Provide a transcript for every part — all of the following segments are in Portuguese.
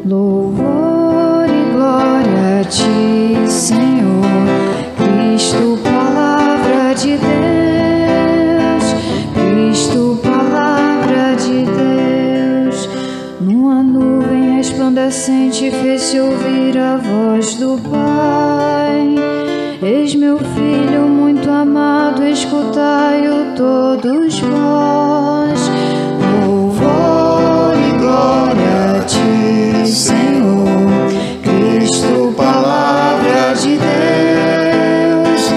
Louvor e glória a ti, Senhor, Cristo, palavra de Deus, Cristo, palavra de Deus. Numa nuvem resplandecente fez-se ouvir a voz do Pai. Eis meu filho muito amado, escutai-o todos vós. Louvor e glória a ti, Senhor, Cristo, palavra de Deus,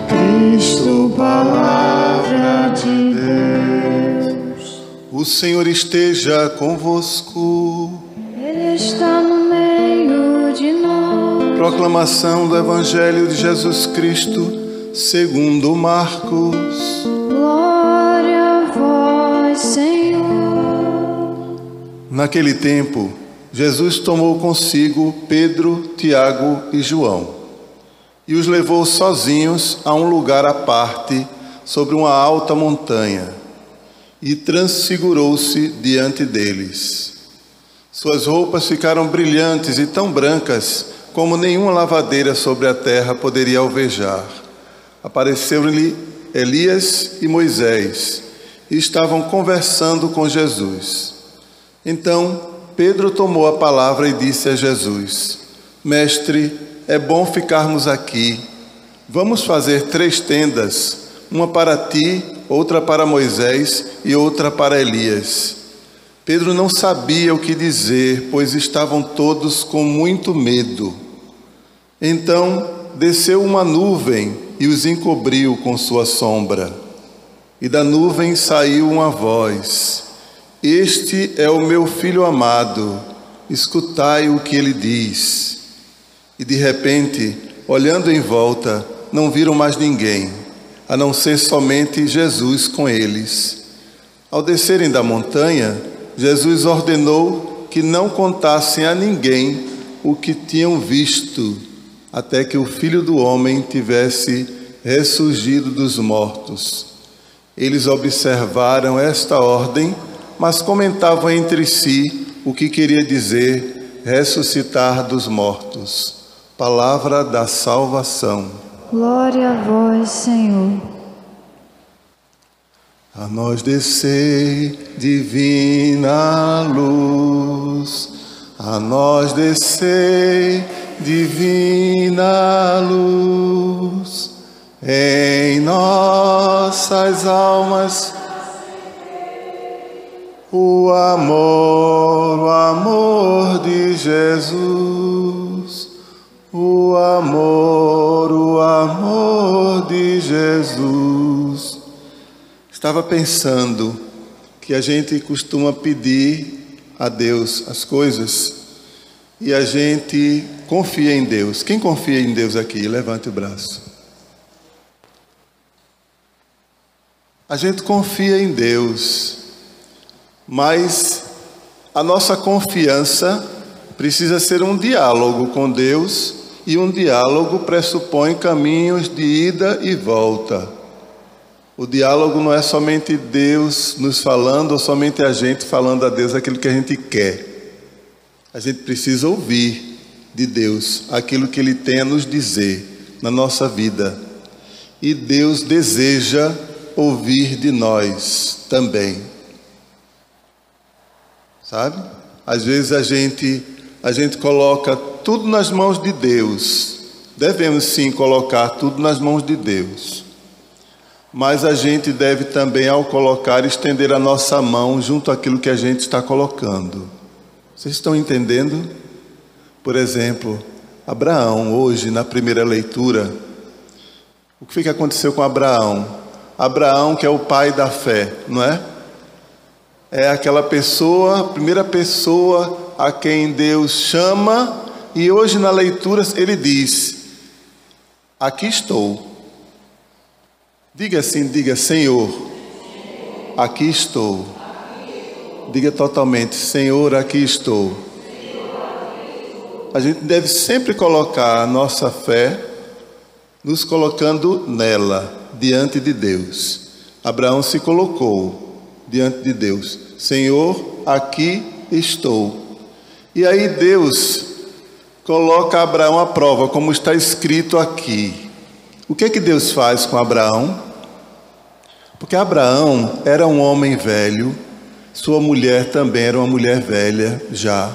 Cristo, palavra de Deus. O Senhor esteja convosco. Ele está no meio de nós. Proclamação do Evangelho de Jesus Cristo, segundo Marcos. Glória a vós, Senhor. Naquele tempo, Jesus tomou consigo Pedro, Tiago e João e os levou sozinhos a um lugar à parte, sobre uma alta montanha, e transfigurou-se diante deles. Suas roupas ficaram brilhantes e tão brancas como nenhuma lavadeira sobre a terra poderia alvejar. Apareceram-lhe Elias e Moisés e estavam conversando com Jesus. Então Pedro tomou a palavra e disse a Jesus: Mestre, é bom ficarmos aqui. Vamos fazer 3 tendas, uma para ti, outra para Moisés e outra para Elias. Pedro não sabia o que dizer, pois estavam todos com muito medo. Então desceu uma nuvem e os encobriu com sua sombra. E da nuvem saiu uma voz: Este é o meu filho amado, escutai o que ele diz. E de repente, olhando em volta, não viram mais ninguém, a não ser somente Jesus com eles. Ao descerem da montanha, Jesus ordenou que não contassem a ninguém o que tinham visto, até que o Filho do Homem tivesse ressurgido dos mortos. Eles observaram esta ordem, mas comentavam entre si o que queria dizer ressuscitar dos mortos. Palavra da salvação. Glória a vós, Senhor. A nós descei divina luz, a nós descei divina luz, em nossas almas o amor de Jesus, o amor de Jesus. Estava pensando que a gente costuma pedir a Deus as coisas e a gente confia em Deus. Quem confia em Deus aqui? Levante o braço. A gente confia em Deus, mas a nossa confiança precisa ser um diálogo com Deus, e um diálogo pressupõe caminhos de ida e volta. O diálogo não é somente Deus nos falando, ou somente a gente falando a Deus aquilo que a gente quer. A gente precisa ouvir de Deus aquilo que Ele tem a nos dizer na nossa vida. E Deus deseja ouvir de nós também. Sabe? Às vezes a gente coloca tudo nas mãos de Deus. Devemos sim colocar tudo nas mãos de Deus. Mas a gente deve também, ao colocar, estender a nossa mão junto àquilo que a gente está colocando. Vocês estão entendendo? Por exemplo, Abraão, hoje na primeira leitura, o que foi que aconteceu com Abraão? Abraão, que é o pai da fé, não é? É aquela pessoa, a primeira pessoa a quem Deus chama, e hoje na leitura ele diz: aqui estou. Diga assim, diga: Senhor, aqui estou. Diga totalmente: Senhor, aqui estou. A gente deve sempre colocar a nossa fé, nos colocando nela, diante de Deus. Abraão se colocou. diante de Deus: Senhor, aqui estou. E aí Deus coloca Abraão à prova, como está escrito aqui. O que é que Deus faz com Abraão? Porque Abraão era um homem velho, sua mulher também era uma mulher velha já.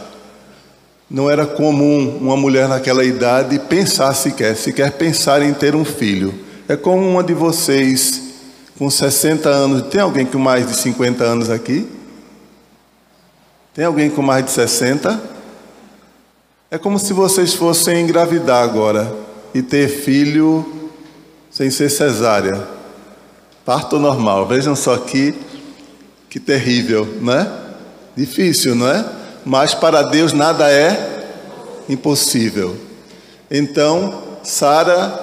Não era comum uma mulher naquela idade pensar sequer pensar em ter um filho. É como uma de vocês com 60 anos. Tem alguém com mais de 50 anos aqui? Tem alguém com mais de 60? É como se vocês fossem engravidar agora e ter filho sem ser cesárea. Parto normal. Vejam só que terrível, não é? Difícil, não é? Mas para Deus nada é impossível. Então, Sara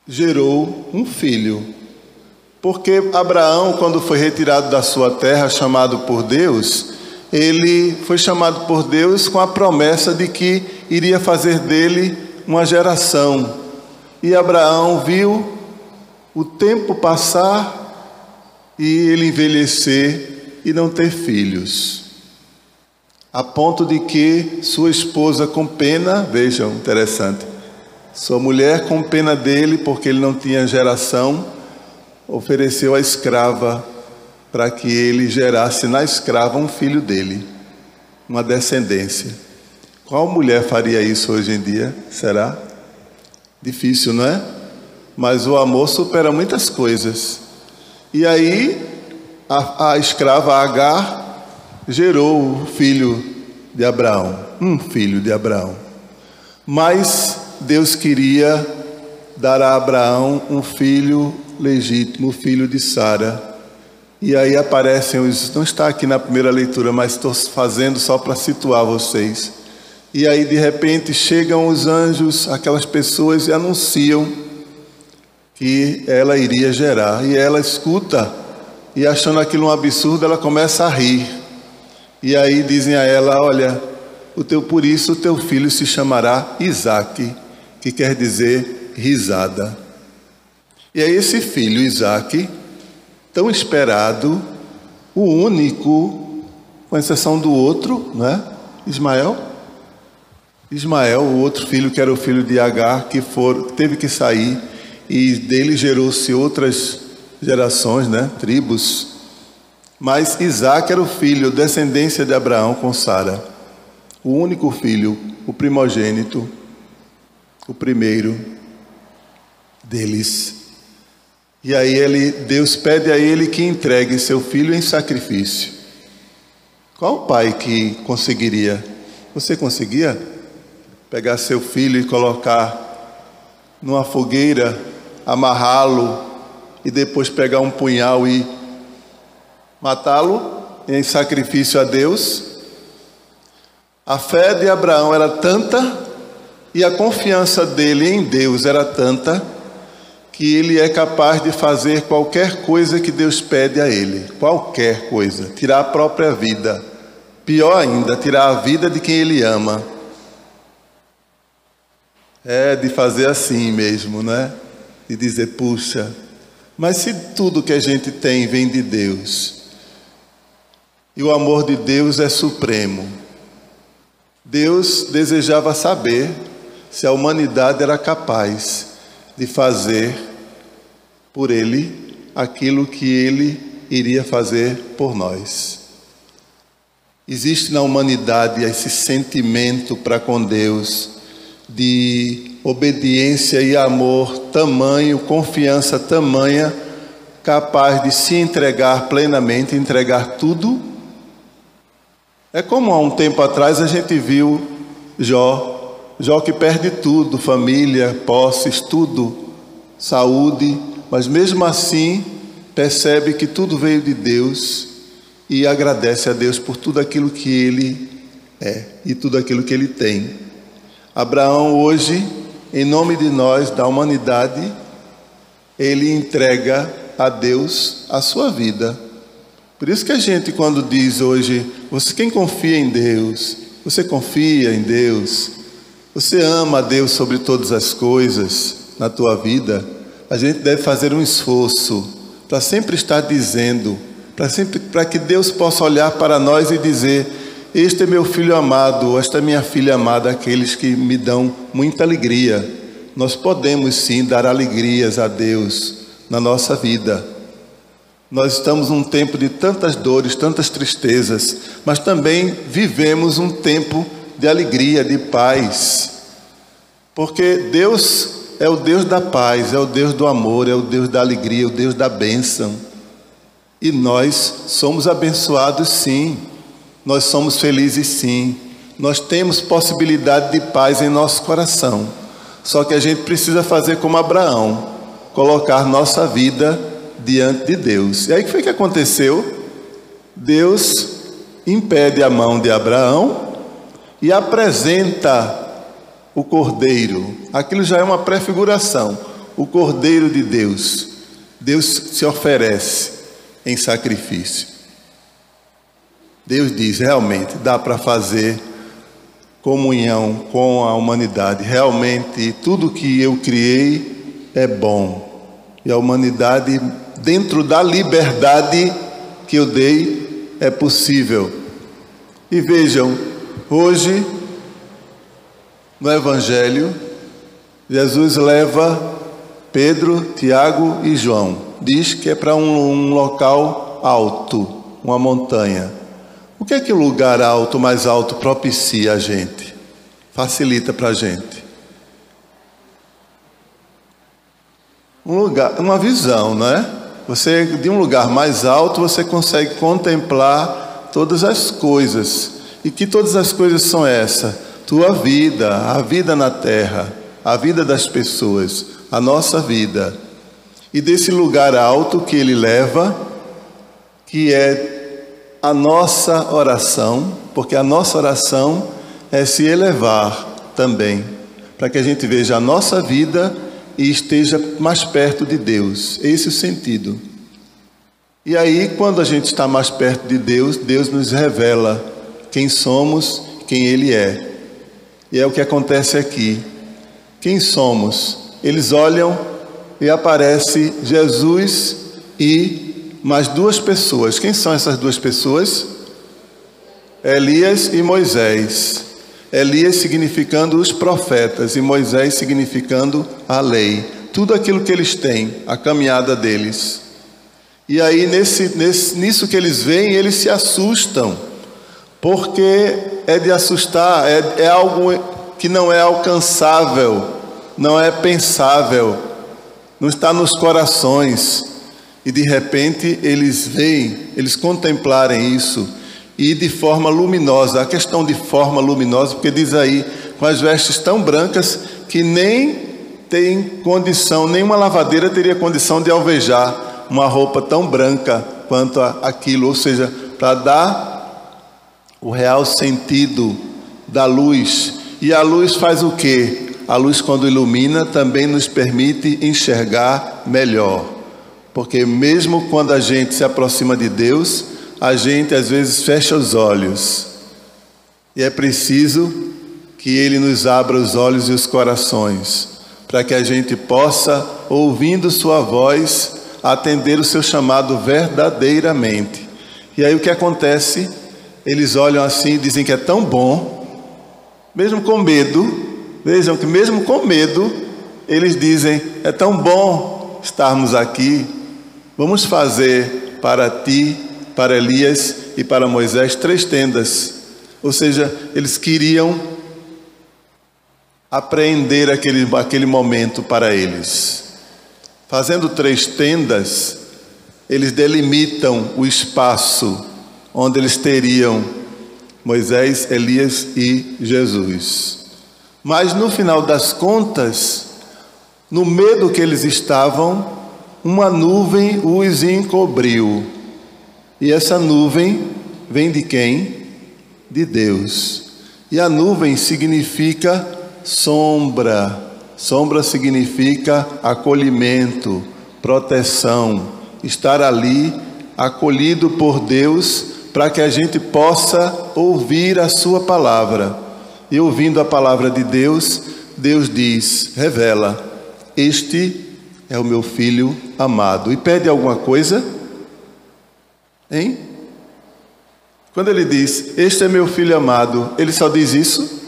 gerou um filho. Porque Abraão, quando foi retirado da sua terra, chamado por Deus, ele foi chamado por Deus com a promessa de que iria fazer dele uma geração. E Abraão viu o tempo passar e ele envelhecer e não ter filhos. A ponto de que sua esposa, com pena, vejam, interessante, sua mulher, com pena dele, porque ele não tinha geração, ofereceu a escrava para que ele gerasse na escrava um filho dele, uma descendência. Qual mulher faria isso hoje em dia? Será? Difícil, não é? Mas o amor supera muitas coisas. E aí, a escrava Agar gerou o filho de Abraão, um filho de Abraão. Mas Deus queria dar a Abraão um filho legítimo, o filho de Sara. E aí aparecem os... Não está aqui na primeira leitura, mas estou fazendo só para situar vocês. E aí de repente chegam os anjos, aquelas pessoas, e anunciam que ela iria gerar. E ela escuta, e achando aquilo um absurdo, ela começa a rir. E aí dizem a ela: olha, por isso o teu filho se chamará Isaque, que quer dizer risada. E aí esse filho, Isaque, tão esperado, o único, com exceção do outro, não é? Ismael, o outro filho, que era o filho de Agar, que teve que sair, e dele gerou-se outras gerações, né? Tribos. Mas Isaque era o filho, descendência de Abraão com Sara. O único filho, o primogênito, o primeiro deles. E aí Deus pede a ele que entregue seu filho em sacrifício. Qual pai que conseguiria? Você conseguia pegar seu filho e colocar numa fogueira, amarrá-lo e depois pegar um punhal e matá-lo em sacrifício a Deus? A fé de Abraão era tanta e a confiança dele em Deus era tanta que ele é capaz de fazer qualquer coisa que Deus pede a ele. Qualquer coisa. Tirar a própria vida. Pior ainda, tirar a vida de quem ele ama. É de fazer assim mesmo, né? De dizer, puxa, mas se tudo que a gente tem vem de Deus, e o amor de Deus é supremo, Deus desejava saber se a humanidade era capaz de fazer por ele aquilo que ele iria fazer por nós. Existe na humanidade esse sentimento para com Deus de obediência e amor tamanho, confiança tamanha, capaz de se entregar plenamente, entregar tudo. É como há um tempo atrás a gente viu Jó que perde tudo, família, posses, tudo, saúde, mas mesmo assim percebe que tudo veio de Deus e agradece a Deus por tudo aquilo que ele é e tudo aquilo que ele tem. Abraão hoje, em nome de nós, da humanidade, ele entrega a Deus a sua vida. Por isso que a gente, quando diz hoje, quem confia em Deus, você confia em Deus, você ama a Deus sobre todas as coisas na tua vida, a gente deve fazer um esforço para sempre estar dizendo, para que Deus possa olhar para nós e dizer: este é meu filho amado, esta é minha filha amada, aqueles que me dão muita alegria. Nós podemos sim dar alegrias a Deus na nossa vida. Nós estamos num tempo de tantas dores, tantas tristezas, mas também vivemos um tempo de alegria, de paz. Porque Deus é o Deus da paz, é o Deus do amor, é o Deus da alegria, o Deus da bênção. E nós somos abençoados sim, nós somos felizes sim, nós temos possibilidade de paz em nosso coração. Só que a gente precisa fazer como Abraão, colocar nossa vida diante de Deus. E aí o que foi que aconteceu? Deus impede a mão de Abraão e apresenta o cordeiro. Aquilo já é uma prefiguração, o cordeiro de Deus. Deus se oferece em sacrifício. Deus diz: realmente dá para fazer comunhão com a humanidade. Realmente tudo que eu criei é bom. E a humanidade, dentro da liberdade que eu dei, é possível. E vejam, hoje no Evangelho, Jesus leva Pedro, Tiago e João. Diz que é para um local alto, uma montanha. O que é que o lugar alto, mais alto, propicia a gente? Facilita para a gente. Um lugar, uma visão, não é? Você, de um lugar mais alto, você consegue contemplar todas as coisas. E que todas as coisas são essas? Tua vida, a vida na terra, a vida das pessoas, a nossa vida. E desse lugar alto que ele leva, que é a nossa oração, porque a nossa oração é se elevar também, para que a gente veja a nossa vida e esteja mais perto de Deus. Esse é o sentido. E aí, quando a gente está mais perto de Deus, Deus nos revela quem somos, quem Ele é. E é o que acontece aqui. Quem somos? Eles olham e aparece Jesus e mais duas pessoas. Quem são essas duas pessoas? Elias e Moisés. Elias significando os profetas e Moisés significando a lei. Tudo aquilo que eles têm, a caminhada deles. E aí nisso que eles veem, eles se assustam. Porque é de assustar, é algo que não é alcançável, não é pensável, não está nos corações. E de repente eles veem, eles contemplarem isso, e de forma luminosa. A questão de forma luminosa, porque diz aí, com as vestes tão brancas que nem tem condição, nenhuma lavadeira teria condição de alvejar uma roupa tão branca quanto aquilo, ou seja, para dar o real sentido da luz. E a luz faz o quê? A luz, quando ilumina, também nos permite enxergar melhor. Porque mesmo quando a gente se aproxima de Deus, a gente às vezes fecha os olhos. E é preciso que Ele nos abra os olhos e os corações, para que a gente possa, ouvindo Sua voz, atender o Seu chamado verdadeiramente. E aí o que acontece? Eles olham assim e dizem que é tão bom, mesmo com medo. Vejam que mesmo com medo, eles dizem: é tão bom estarmos aqui. Vamos fazer para ti, para Elias e para Moisés 3 tendas. Ou seja, eles queriam apreender aquele momento para eles. Fazendo 3 tendas, eles delimitam o espaço onde eles teriam Moisés, Elias e Jesus. Mas no final das contas, no medo que eles estavam, uma nuvem os encobriu. E essa nuvem vem de quem? De Deus. E a nuvem significa sombra. Sombra significa acolhimento, proteção. Estar ali, acolhido por Deus, para que a gente possa ouvir a sua palavra. E ouvindo a palavra de Deus, Deus diz, revela: este é o meu filho amado. E pede alguma coisa? Hein? Quando ele diz, este é meu filho amado, ele só diz isso?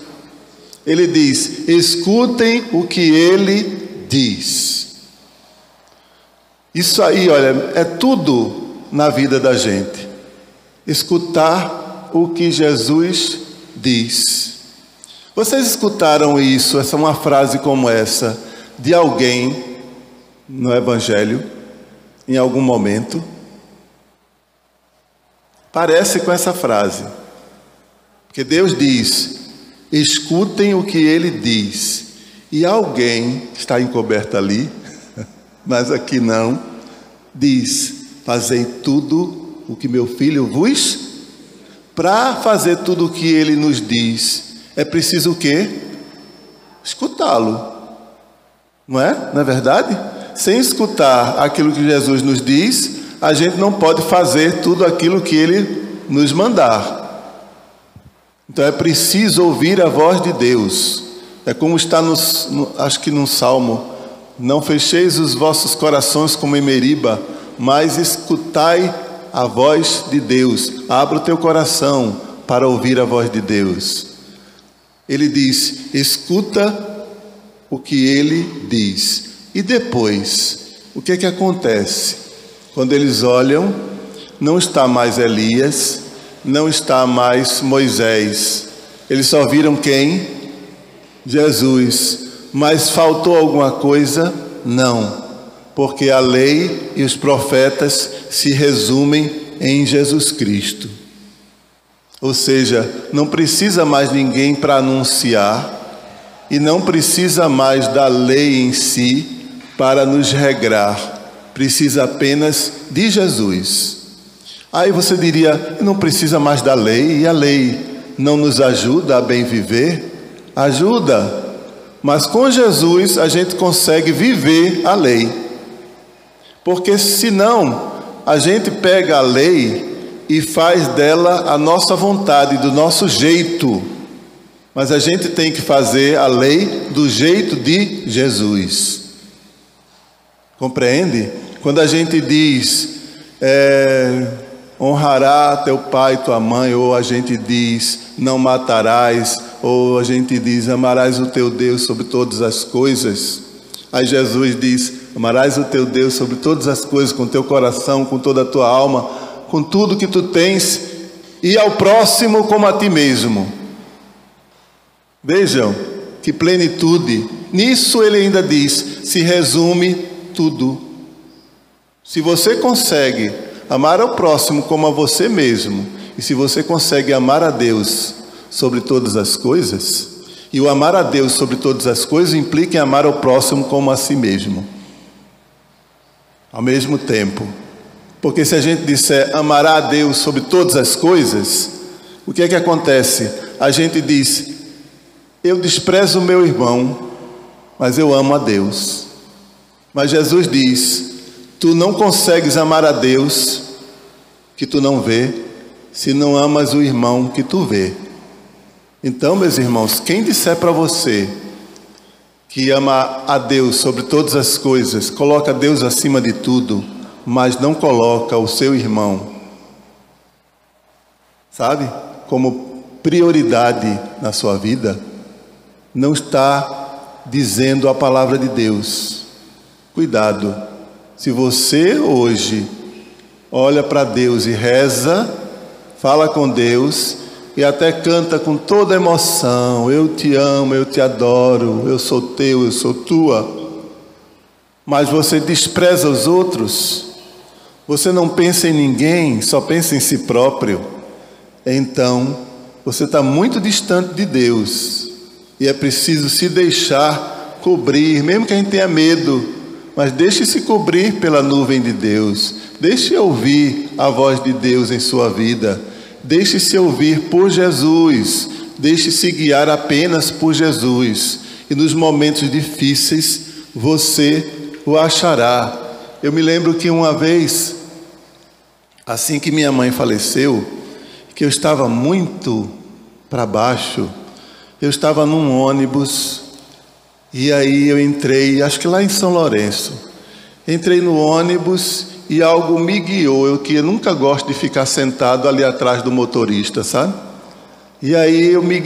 Ele diz, escutem o que ele diz. Isso aí, olha, é tudo na vida da gente. Escutar o que Jesus diz. Vocês escutaram isso, uma frase como essa, de alguém no Evangelho, em algum momento? Parece com essa frase. Porque Deus diz, escutem o que ele diz. E alguém, está encoberto ali, mas aqui não, diz, fazei tudo o que meu filho vos... Para fazer tudo o que ele nos diz, é preciso o quê? Escutá-lo. Não é? Não é verdade? Sem escutar aquilo que Jesus nos diz, a gente não pode fazer tudo aquilo que ele nos mandar. Então é preciso ouvir a voz de Deus. É como está acho que num salmo, não fecheis os vossos corações como em Meriba, mas escutai a voz de Deus. Abra o teu coração para ouvir a voz de Deus. Ele diz, escuta o que ele diz. E depois, o que é que acontece? Quando eles olham, não está mais Elias, não está mais Moisés. Eles só viram quem? Jesus. Mas faltou alguma coisa? Não. Porque a lei e os profetas se resumem em Jesus Cristo. Ou seja, não precisa mais ninguém para anunciar e não precisa mais da lei em si para nos regrar. Precisa apenas de Jesus. Aí você diria, não precisa mais da lei, e a lei não nos ajuda a bem viver? Ajuda, mas com Jesus a gente consegue viver a lei. Porque senão a gente pega a lei e faz dela a nossa vontade, do nosso jeito. Mas a gente tem que fazer a lei do jeito de Jesus. Compreende? Quando a gente diz, honrará teu pai e tua mãe, ou a gente diz, não matarás, ou a gente diz, amarás o teu Deus sobre todas as coisas. Aí Jesus diz, amarás o teu Deus sobre todas as coisas, com teu coração, com toda a tua alma, com tudo que tu tens, e ao próximo como a ti mesmo. Vejam, que plenitude. Nisso ele ainda diz, se resume tudo. Se você consegue amar ao próximo como a você mesmo, e se você consegue amar a Deus sobre todas as coisas, e o amar a Deus sobre todas as coisas implica em amar ao próximo como a si mesmo. Ao mesmo tempo. Porque se a gente disser amará a Deus sobre todas as coisas, o que é que acontece? A gente diz, eu desprezo o meu irmão, mas eu amo a Deus. Mas Jesus diz, tu não consegues amar a Deus que tu não vê, se não amas o irmão que tu vê. Então, meus irmãos, quem disser para você que ama a Deus sobre todas as coisas, coloca Deus acima de tudo, mas não coloca o seu irmão, sabe, como prioridade na sua vida, não está dizendo a palavra de Deus. Cuidado, se você hoje olha para Deus e reza, fala com Deus e até canta com toda emoção, eu te amo, eu te adoro, eu sou teu, eu sou tua, mas você despreza os outros, você não pensa em ninguém, só pensa em si próprio, então você está muito distante de Deus, e é preciso se deixar cobrir, mesmo que a gente tenha medo, mas deixe-se cobrir pela nuvem de Deus, deixe ouvir a voz de Deus em sua vida, deixe-se ouvir por Jesus, deixe-se guiar apenas por Jesus, e nos momentos difíceis você o achará. Eu me lembro que uma vez, assim que minha mãe faleceu, que eu estava muito para baixo, eu estava num ônibus, e aí eu entrei, acho que lá em São Lourenço, entrei no ônibus e algo me guiou. Eu nunca gosto de ficar sentado ali atrás do motorista, sabe? E aí eu me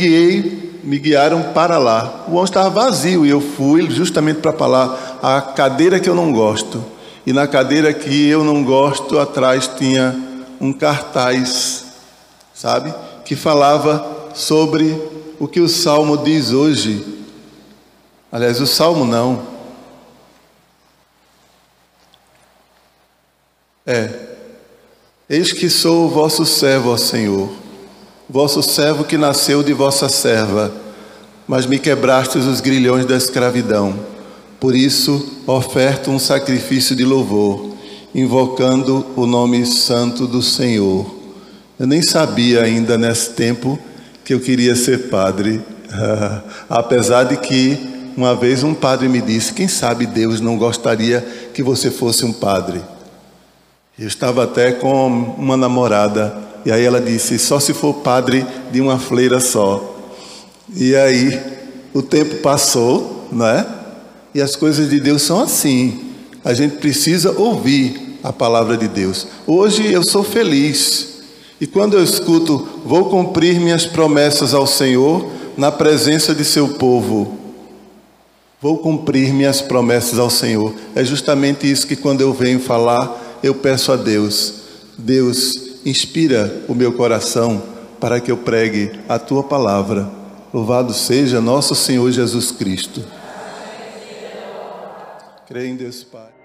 guiaram para lá. O ônibus estava vazio e eu fui justamente para falar a cadeira que eu não gosto. E na cadeira que eu não gosto, atrás tinha um cartaz, sabe? Que falava sobre o que o Salmo diz hoje. Aliás, o Salmo não. Eis que sou o vosso servo, ó Senhor, vosso servo que nasceu de vossa serva, mas me quebrastes os grilhões da escravidão. Por isso, oferto um sacrifício de louvor, invocando o nome santo do Senhor. Eu nem sabia ainda nesse tempo que eu queria ser padre, apesar de que uma vez um padre me disse: quem sabe Deus não gostaria que você fosse um padre. Eu estava até com uma namorada, e aí ela disse: só se for padre de uma freira só. E aí o tempo passou, não é? E as coisas de Deus são assim. A gente precisa ouvir a palavra de Deus. Hoje eu sou feliz. E quando eu escuto: vou cumprir minhas promessas ao Senhor na presença de seu povo. Vou cumprir minhas promessas ao Senhor. É justamente isso que quando eu venho falar, eu peço a Deus: Deus, inspira o meu coração para que eu pregue a tua palavra. Louvado seja nosso Senhor Jesus Cristo. Creio em Deus Pai.